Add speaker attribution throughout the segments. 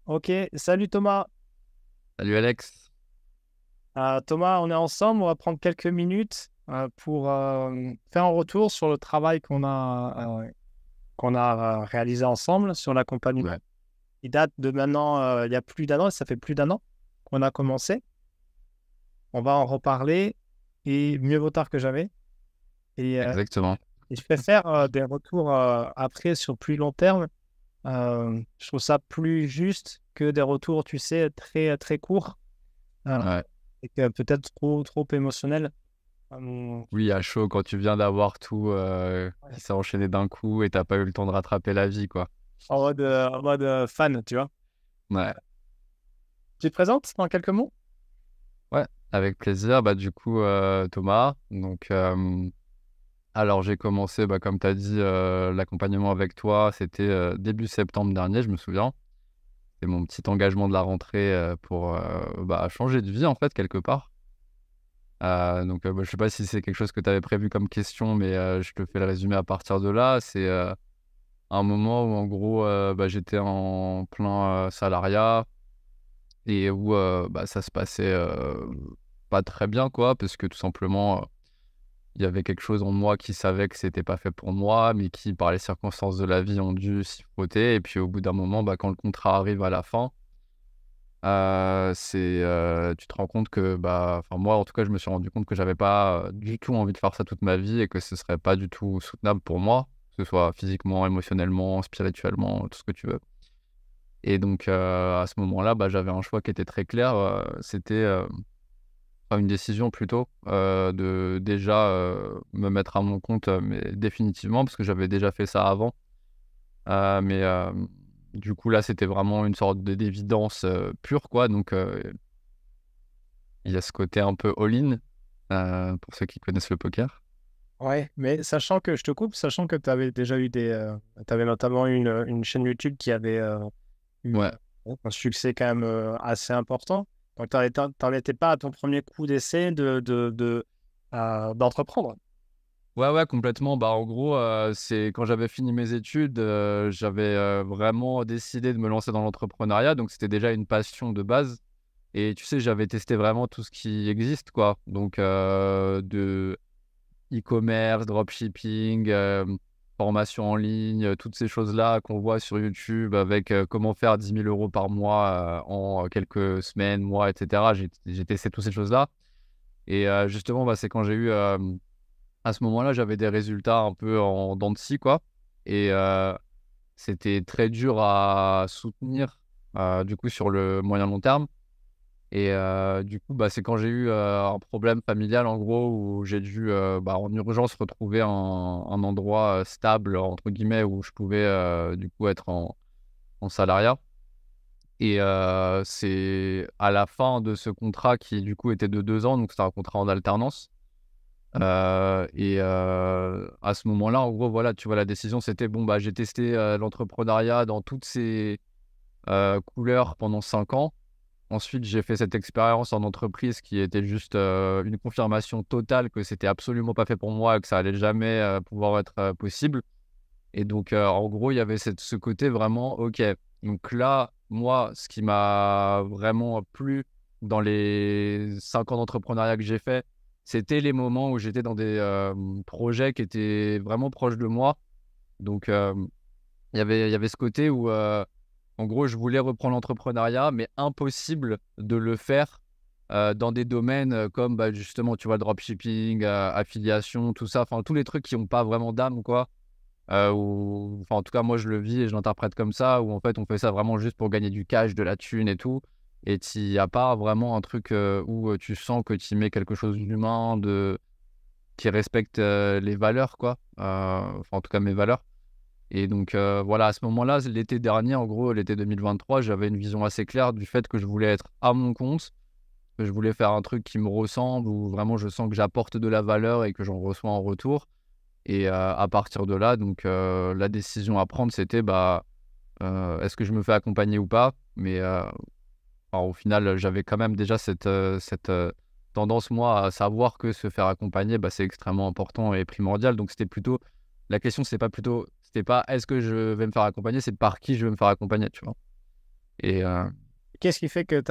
Speaker 1: Ok, salut Thomas.
Speaker 2: Salut Alex.
Speaker 1: Thomas, on est ensemble, on va prendre quelques minutes pour faire un retour sur le travail qu'on a réalisé ensemble sur l'accompagnement.
Speaker 2: Ouais,
Speaker 1: Il date de maintenant, il y a plus d'un an, ça fait plus d'un an qu'on a commencé. On va en reparler et mieux vaut tard que jamais. Et, euh,
Speaker 2: exactement.
Speaker 1: et je préfère des retours après sur plus long terme. Je trouve ça plus juste que des retours, tu sais, très, très courts
Speaker 2: Ouais.
Speaker 1: et que peut-être trop émotionnels.
Speaker 2: Oui, à chaud quand tu viens d'avoir tout
Speaker 1: Ouais.
Speaker 2: qui s'est enchaîné d'un coup et t'as pas eu le temps de rattraper la vie, quoi.
Speaker 1: En mode fan, tu vois.
Speaker 2: Ouais.
Speaker 1: Tu te présentes en quelques mots?
Speaker 2: Ouais, avec plaisir. Bah du coup, Thomas. Donc, alors j'ai commencé, comme tu as dit, l'accompagnement avec toi, c'était début septembre dernier, je me souviens. C'est mon petit engagement de la rentrée pour changer de vie en fait quelque part. Je sais pas si c'est quelque chose que tu avais prévu comme question, mais je te fais le résumé à partir de là. C'est un moment où en gros, j'étais en plein, salariat et où, ça se passait, pas très bien quoi. Parce que tout simplement, il y avait quelque chose en moi qui savait que c'était pas fait pour moi, mais qui par les circonstances de la vie ont dû s'y frotter et puis au bout d'un moment, quand le contrat arrive à la fin, tu te rends compte que, moi en tout cas, je me suis rendu compte que j'avais pas, du tout envie de faire ça toute ma vie et que ce serait pas du tout soutenable pour moi, que ce soit physiquement, émotionnellement, spirituellement, tout ce que tu veux. Et donc, à ce moment-là, j'avais un choix qui était très clair, c'était, enfin une décision plutôt, de déjà, me mettre à mon compte, mais définitivement parce que j'avais déjà fait ça avant. Du coup là, c'était vraiment une sorte de d'évidence, pure quoi donc il y a ce côté un peu all-in, pour ceux qui connaissent le poker.
Speaker 1: Ouais, mais sachant que je te coupe, sachant que tu avais déjà eu tu avais notamment eu une chaîne YouTube qui avait eu
Speaker 2: Ouais.
Speaker 1: un succès quand même assez important. Donc, tu n'en étais pas à ton premier coup d'essai d'entreprendre.
Speaker 2: Ouais, ouais, complètement. En gros, c'est quand j'avais fini mes études, j'avais, vraiment décidé de me lancer dans l'entrepreneuriat, donc c'était déjà une passion de base et tu sais, j'avais testé vraiment tout ce qui existe, quoi. Donc, de e-commerce, dropshipping, formation en ligne, toutes ces choses-là qu'on voit sur YouTube avec, comment faire 10 000 € par mois, en quelques semaines, mois et cetera. J'ai testé toutes ces choses-là et justement, c'est quand j'ai eu, à ce moment-là, j'avais des résultats un peu en dents de scie, quoi et c'était très dur à soutenir, du coup, sur le moyen long terme et du coup, c'est quand j'ai eu, un problème familial, en gros, où j'ai dû, en urgence retrouver un endroit, «stable» entre guillemets, où je pouvais, du coup, être en salariat et c'est à la fin de ce contrat qui, du coup, était de 2 ans, donc c'était un contrat en alternance, à ce moment-là, en gros, voilà, tu vois, la décision, c'était bon, j'ai testé, l'entrepreneuriat dans toutes ses, couleurs pendant 5 ans. Ensuite, j'ai fait cette expérience en entreprise qui était juste, une confirmation totale que c'était absolument pas fait pour moi et que ça allait jamais, pouvoir être, possible et donc, en gros, il y avait ce côté vraiment OK. Donc là, moi, ce qui m'a vraiment plu dans les 5 ans d'entrepreneuriat que j'ai fait, c'était les moments où j'étais dans des, projets qui étaient vraiment proches de moi. Donc, il y avait ce côté où, en gros, je voulais reprendre l'entrepreneuriat, mais impossible de le faire, dans des domaines, comme, justement, tu vois, le dropshipping, affiliation, tout ça, enfin tous les trucs qui ont pas vraiment d'âme, quoi. Ou enfin, en tout cas, moi, je le vis et je l'interprète comme ça, où en fait, on fait ça vraiment juste pour gagner du cash, de la thune et tout et il y a pas vraiment un truc, où, tu sens que tu mets quelque chose d'humain, qui respecte, les valeurs, quoi. Enfin, en tout cas, mes valeurs. Et donc, voilà, à ce moment-là, l'été dernier, en gros, l'été 2023, j'avais une vision assez claire du fait que je voulais être à mon compte, que je voulais faire un truc qui me ressemble, où vraiment je sens que j'apporte de la valeur et que j'en reçois en retour. Et à partir de là, donc, la décision à prendre, c'était, est-ce que je me fais accompagner ou pas? Mais, alors au final, j'avais quand même déjà cette tendance, moi, à savoir que se faire accompagner, c'est extrêmement important et primordial. Donc c'était plutôt la question, c'était pas: «Est-ce que je vais me faire accompagner?» c'est: «Par qui je vais me faire accompagner?» tu vois? Et
Speaker 1: Qu'est-ce qui fait que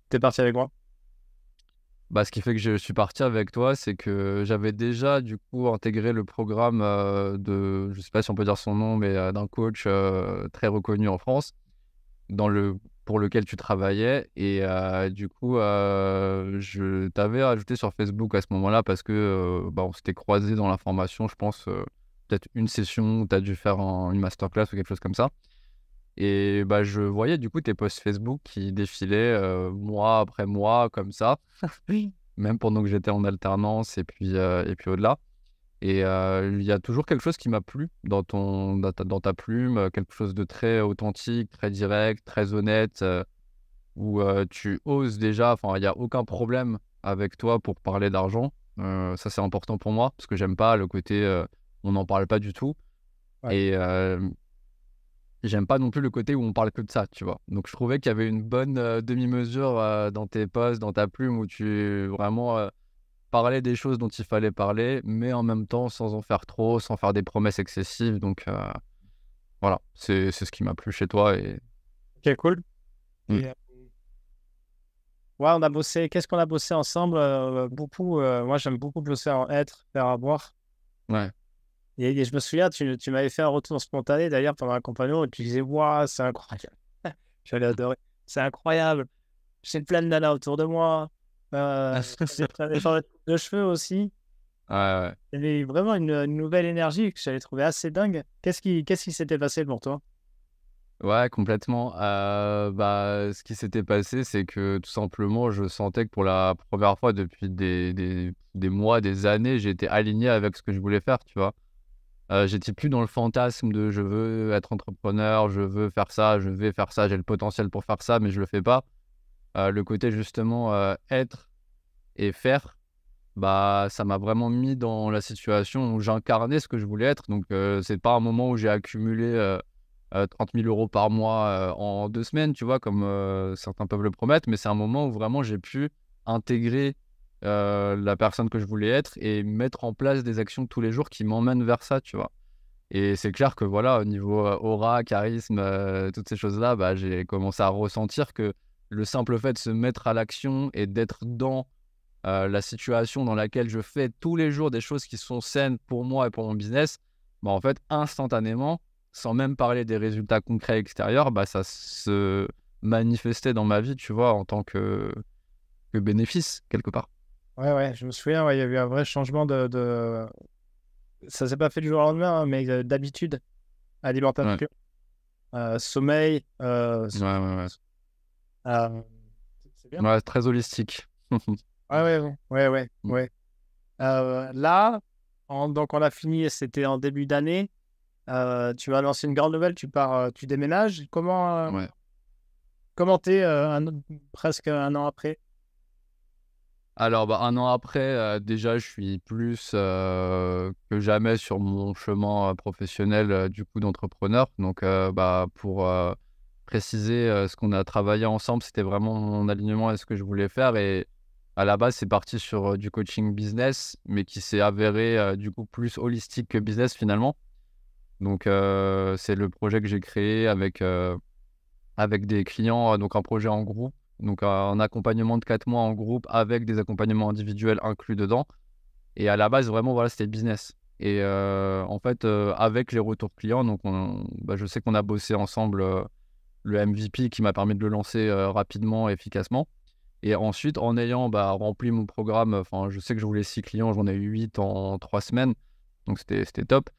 Speaker 1: t'es parti avec moi?
Speaker 2: ce qui fait que je suis parti avec toi, c'est que j'avais déjà du coup intégré le programme je sais pas si on peut dire son nom, mais d'un coach très reconnu en France, pour lequel tu travaillais. Et du coup, je t'avais ajouté sur Facebook à ce moment-là parce que on s'était croisés dans la formation, je pense, peut-être une session où tu as dû faire une masterclass ou quelque chose comme ça. Et je voyais du coup tes posts Facebook qui défilaient mois après mois comme ça, oui, même pendant que j'étais en alternance et puis au-delà. Et il y a toujours quelque chose qui m'a plu dans ta plume, quelque chose de très authentique, très direct, très honnête, où tu oses déjà, enfin, il y a aucun problème avec toi pour parler d'argent. Ça, c'est important pour moi parce que j'aime pas le côté, on n'en parle pas du tout.
Speaker 1: Ouais.
Speaker 2: Et j'aime pas non plus le côté où on parle que de ça, tu vois? Donc je trouvais qu'il y avait une bonne, demi-mesure, dans tes posts, dans ta plume où tu vraiment, parlais des choses dont il fallait parler, mais en même temps sans en faire trop, sans faire des promesses excessives. Donc voilà, c'est ce qui m'a plu chez toi. Et
Speaker 1: Ok, cool.
Speaker 2: mmh,
Speaker 1: Et, ouais, on a bossé. Qu'est-ce qu'on a bossé ensemble? Beaucoup. Moi, j'aime beaucoup bosser en être, faire avoir.
Speaker 2: ouais.
Speaker 1: Et je me souviens, tu m'avais fait un retour spontané d'ailleurs pendant un compagnon et tu disais, waouh, c'est incroyable. J'allais adorer. C'est incroyable. J'ai plein de nanas autour de moi. J'ai changé de coupe de cheveux aussi.
Speaker 2: Ouais, ouais.
Speaker 1: Il y avait vraiment une nouvelle énergie que j'avais trouvé assez dingue. Qu'est-ce qui s'était passé pour toi?
Speaker 2: Ouais, complètement. Ce qui s'était passé, c'est que tout simplement, je sentais que pour la première fois depuis des mois, des années, j'étais aligné avec ce que je voulais faire, tu vois? J'étais plus dans le fantasme de: «Je veux être entrepreneur, je veux faire ça, je vais faire ça, j'ai le potentiel pour faire ça, mais je le fais pas». Le côté justement, être et faire, ça m'a vraiment mis dans la situation où j'incarnais ce que je voulais être. Donc c'est pas un moment où j'ai accumulé 30 000 € par mois en 2 semaines, tu vois? Comme certains peuvent le promettre, mais c'est un moment où vraiment j'ai pu intégrer la personne que je voulais être et mettre en place des actions tous les jours qui m'emmènent vers ça, tu vois? Et c'est clair que voilà, au niveau aura, charisme, toutes ces choses-là, j'ai commencé à ressentir que le simple fait de se mettre à l'action et d'être dans la situation dans laquelle je fais tous les jours des choses qui sont saines pour moi et pour mon business, en fait, instantanément, sans même parler des résultats concrets extérieurs, ça se manifestait dans ma vie, tu vois, en tant que bénéfice, quelque part.
Speaker 1: Ouais, ouais, je me souviens, ouais, il y a eu un vrai changement Ça s'est pas fait du jour au lendemain, hein, mais d'habitude,
Speaker 2: Ouais,
Speaker 1: alimentation, sommeil,
Speaker 2: ouais, ouais, ouais.
Speaker 1: euh, c'est bien.
Speaker 2: Ouais, très holistique.
Speaker 1: Ouais, ouais, ouais, ouais, ouais,
Speaker 2: Mmh,
Speaker 1: ouais. Là, donc on a fini, c'était en début d'année. Tu m'as annoncé une grande nouvelle, tu pars, tu déménages.
Speaker 2: ouais.
Speaker 1: Comment t'es presque un an après?
Speaker 2: Alors, 1 an après, déjà, je suis plus, que jamais sur mon chemin, professionnel, du coup, d'entrepreneur. Donc, pour, préciser, ce qu'on a travaillé ensemble, c'était vraiment mon alignement et ce que je voulais faire. Et à la base, c'est parti sur, du coaching business, mais qui s'est avéré, du coup, plus holistique que business, finalement. Donc, c'est le projet que j'ai créé avec des clients, donc un projet en groupe, donc un accompagnement de 4 mois en groupe avec des accompagnements individuels inclus dedans. Et à la base, vraiment, voilà, c'était business. Et en fait, avec les retours clients, donc je sais qu'on a bossé ensemble, le MVP qui m'a permis de le lancer, rapidement et efficacement. Et ensuite, en ayant, rempli mon programme, enfin, je sais que je voulais 6 clients, j'en ai eu 8 en 3 semaines, donc c'était top.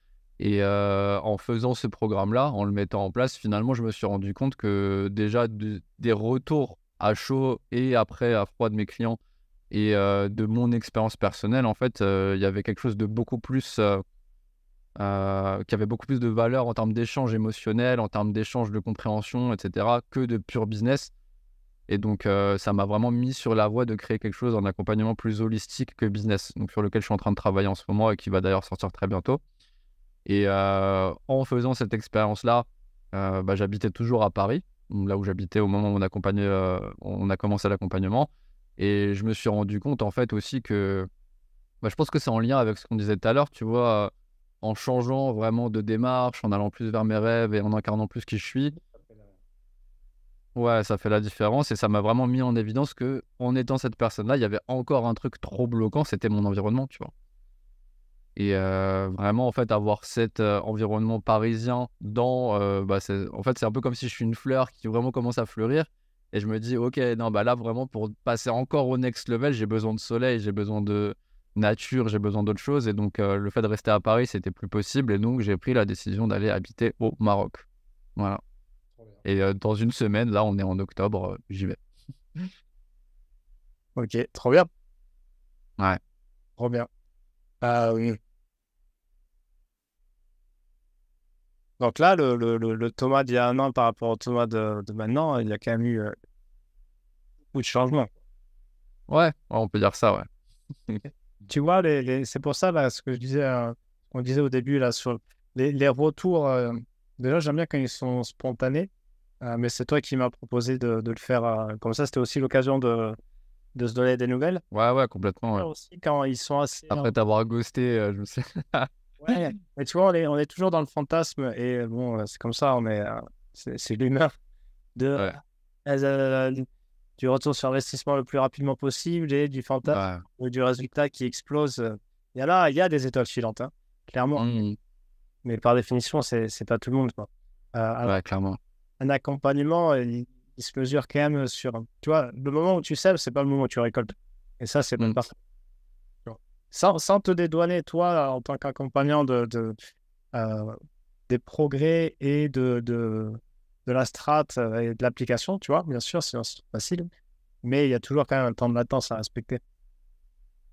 Speaker 2: Et en faisant ce programme-là, en le mettant en place, finalement, je me suis rendu compte que déjà des retours à chaud et après à froid de mes clients et de mon expérience personnelle, en fait, il y avait quelque chose de beaucoup plus, qui avait beaucoup plus de valeur en termes d'échanges émotionnels, en termes d'échanges de compréhension et cetera, que de pur business. Et donc, ça m'a vraiment mis sur la voie de créer quelque chose, un accompagnement plus holistique que business, donc sur lequel je suis en train de travailler en ce moment et qui va d'ailleurs sortir très bientôt. Et en faisant cette expérience-là, j'habitais toujours à Paris, là où j'habitais au moment où on a commencé l'accompagnement. Et je me suis rendu compte en fait aussi que, je pense que c'est en lien avec ce qu'on disait tout à l'heure, tu vois? En changeant vraiment de démarche, en allant plus vers mes rêves et en incarnant plus qui je suis, Ouais, ça fait la différence et ça m'a vraiment mis en évidence que en étant cette personne-là, il y avait encore un truc trop bloquant, c'était mon environnement, tu vois? Et vraiment, en fait, avoir cet, environnement parisien dans, bah, c'est un peu comme si je suis une fleur qui vraiment commence à fleurir et je me dis: «OK, non, bah, là, vraiment, pour passer encore au next level, j'ai besoin de soleil, j'ai besoin de nature, j'ai besoin d'autre chose» et donc le fait de rester à Paris, c'était plus possible et donc j'ai pris la décision d'aller habiter au Maroc. Voilà et dans une semaine, là, on est en octobre, j'y vais.
Speaker 1: Ok, trop bien,
Speaker 2: Ouais.
Speaker 1: trop bien. Oui. Donc là, le Thomas d'il y a un an par rapport au Thomas de maintenant, il y a quand même eu beaucoup de changements.
Speaker 2: Ouais, ouais, on peut dire ça, ouais.
Speaker 1: Tu vois, c'est pour ça, là, ce que je disais, qu'on disait au début, là, sur les retours. Déjà, j'aime bien quand ils sont spontanés, mais c'est toi qui m'as proposé de le faire. Comme ça, c'était aussi l'occasion de se donner des nouvelles.
Speaker 2: Ouais, ouais, complètement, ouais.
Speaker 1: Bien aussi, quand ils sont assez.
Speaker 2: Après t'avoir ghosté, je me suis
Speaker 1: Ouais, mais tu vois, on est toujours dans le fantasme, et bon, c'est comme ça, c'est l'humain de,
Speaker 2: ouais,
Speaker 1: du retour sur investissement le plus rapidement possible et du fantasme
Speaker 2: ouais.
Speaker 1: ou du résultat qui explose. Il y a des étoiles filantes, hein, clairement.
Speaker 2: Mmh.
Speaker 1: Mais par définition, c'est pas tout le monde, quoi. Alors,
Speaker 2: Ouais, clairement.
Speaker 1: un accompagnement, il se mesure quand même sur, tu vois, le moment où tu sèmes, c'est pas le moment où tu récoltes. Et ça, c'est
Speaker 2: Mmh.
Speaker 1: pas parfait. Tu vois. Sans te dédouaner, toi, en tant qu'accompagnant euh, des progrès et de la strate et de l'application, tu vois, bien sûr, sinon c'est facile. Mais il y a toujours quand même un temps de latence à respecter.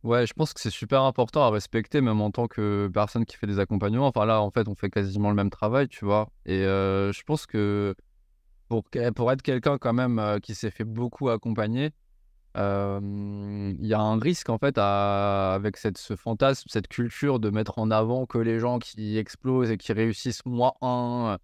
Speaker 2: Ouais, je pense que c'est super important à respecter, même en tant que personne qui fait des accompagnements. Enfin là, en fait, on fait quasiment le même travail, tu vois? Et je pense que pour être quelqu'un quand même, qui s'est fait beaucoup accompagner, il y a un risque en fait avec ce fantasme, cette culture de mettre en avant que les gens qui explosent et qui réussissent -1,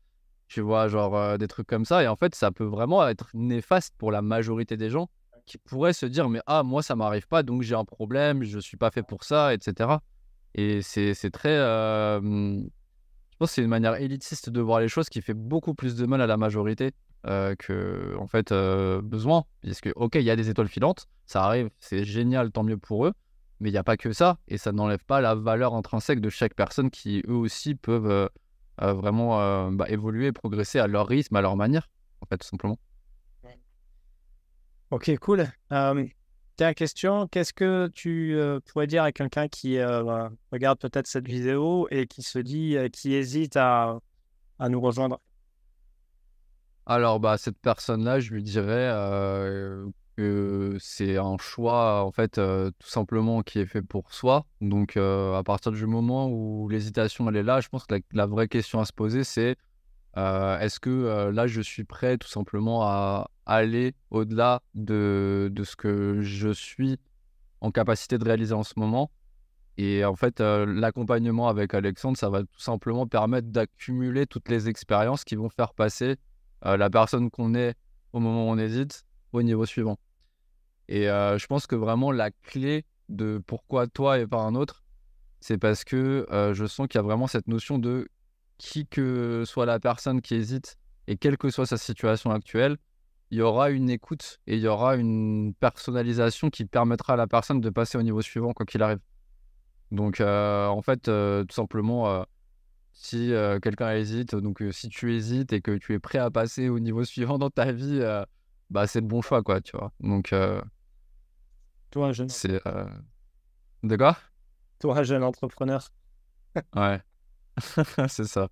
Speaker 2: tu vois? Genre, des trucs comme ça et en fait, ça peut vraiment être néfaste pour la majorité des gens qui pourraient se dire: «Mais ah, moi, ça m'arrive pas, donc j'ai un problème, je suis pas fait pour ça» et cetera et c'est très, je pense que c'est une manière élitiste de voir les choses qui fait beaucoup plus de mal à la majorité, qu'en fait, besoin. Puisque OK, il y a des étoiles filantes, ça arrive, c'est génial, tant mieux pour eux, mais il y a pas que ça et ça n'enlève pas la valeur intrinsèque de chaque personne qui, eux aussi, peuvent, vraiment, bah, évoluer, progresser à leur rythme, à leur manière, en fait, tout simplement.
Speaker 1: Ok, cool. Dernière question, qu'est-ce que tu pourrais dire à quelqu'un qui regarde peut-être cette vidéo et qui se dit, qui hésite à nous rejoindre?
Speaker 2: Alors, bah, cette personne-là, je lui dirais, que c'est un choix, en fait, tout simplement qui est fait pour soi. Donc, à partir du moment où l'hésitation, elle est là, je pense que la vraie question à se poser, c'est, est-ce que, là, je suis prêt tout simplement à aller au-delà de ce que je suis en capacité de réaliser en ce moment? Et en fait, l'accompagnement avec Alexandre, ça va tout simplement permettre d'accumuler toutes les expériences qui vont faire passer, la personne qu'on est au moment où on hésite, au niveau suivant. Et je pense que vraiment la clé de pourquoi toi et pas un autre, c'est parce que, je sens qu'il y a vraiment cette notion de qui que soit la personne qui hésite et quelle que soit sa situation actuelle, il y aura une écoute et il y aura une personnalisation qui permettra à la personne de passer au niveau suivant quoi qu'il arrive. Donc, en fait, tout simplement, si, quelqu'un hésite, donc, si tu hésites et que tu es prêt à passer au niveau suivant dans ta vie, bah, c'est le bon choix, quoi, tu vois? Donc,
Speaker 1: Toi, jeune,
Speaker 2: c'est, de quoi?
Speaker 1: toi, jeune entrepreneur.
Speaker 2: Ouais, c'est ça.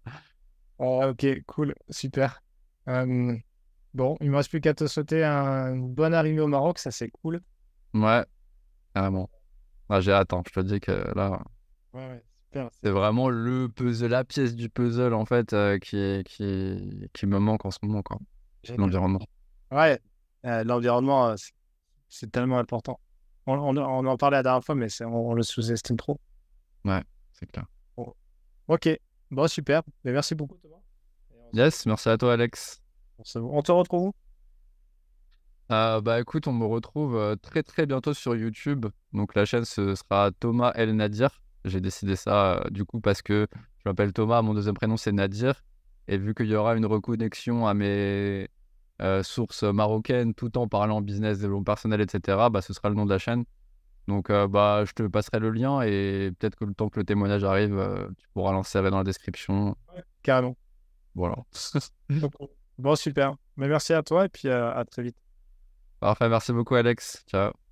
Speaker 1: Ok, cool, super. Euh, bon, il me reste plus qu'à te souhaiter une bonne arrivée au Maroc, ça c'est cool.
Speaker 2: Ouais, carrément. Ah, j'ai hâte, hein. Je te dis que là,
Speaker 1: Ouais, ouais, super.
Speaker 2: c'est vraiment le puzzle, la pièce du puzzle, en fait, qui me manque en ce moment, quoi.
Speaker 1: Génial.
Speaker 2: L'environnement.
Speaker 1: Ouais, l'environnement, c'est tellement important. On en parlait la dernière fois, mais on le sous-estime trop.
Speaker 2: Ouais, c'est clair.
Speaker 1: Bon. Ok, bon, super. Mais merci beaucoup, Thomas. Et
Speaker 2: Yes, merci à toi, Alex.
Speaker 1: on te retrouve où?
Speaker 2: Bah, écoute, on me retrouve, très, très bientôt sur YouTube. Donc la chaîne, ce sera Thomas El Nadir. J'ai décidé ça, du coup, parce que je m'appelle Thomas, mon deuxième prénom, c'est Nadir et vu qu'il y aura une reconnexion à mes source marocaine, tout en parlant business, développement personnel, etc., bah, ce sera le nom de la chaîne. Donc, bah, je te passerai le lien et peut-être que le temps que le témoignage arrive, tu pourras l'insérer dans la description.
Speaker 1: Carrément.
Speaker 2: Voilà.
Speaker 1: Bon, super. Mais merci à toi et puis à très vite.
Speaker 2: Parfait, merci beaucoup, Alex. Ciao.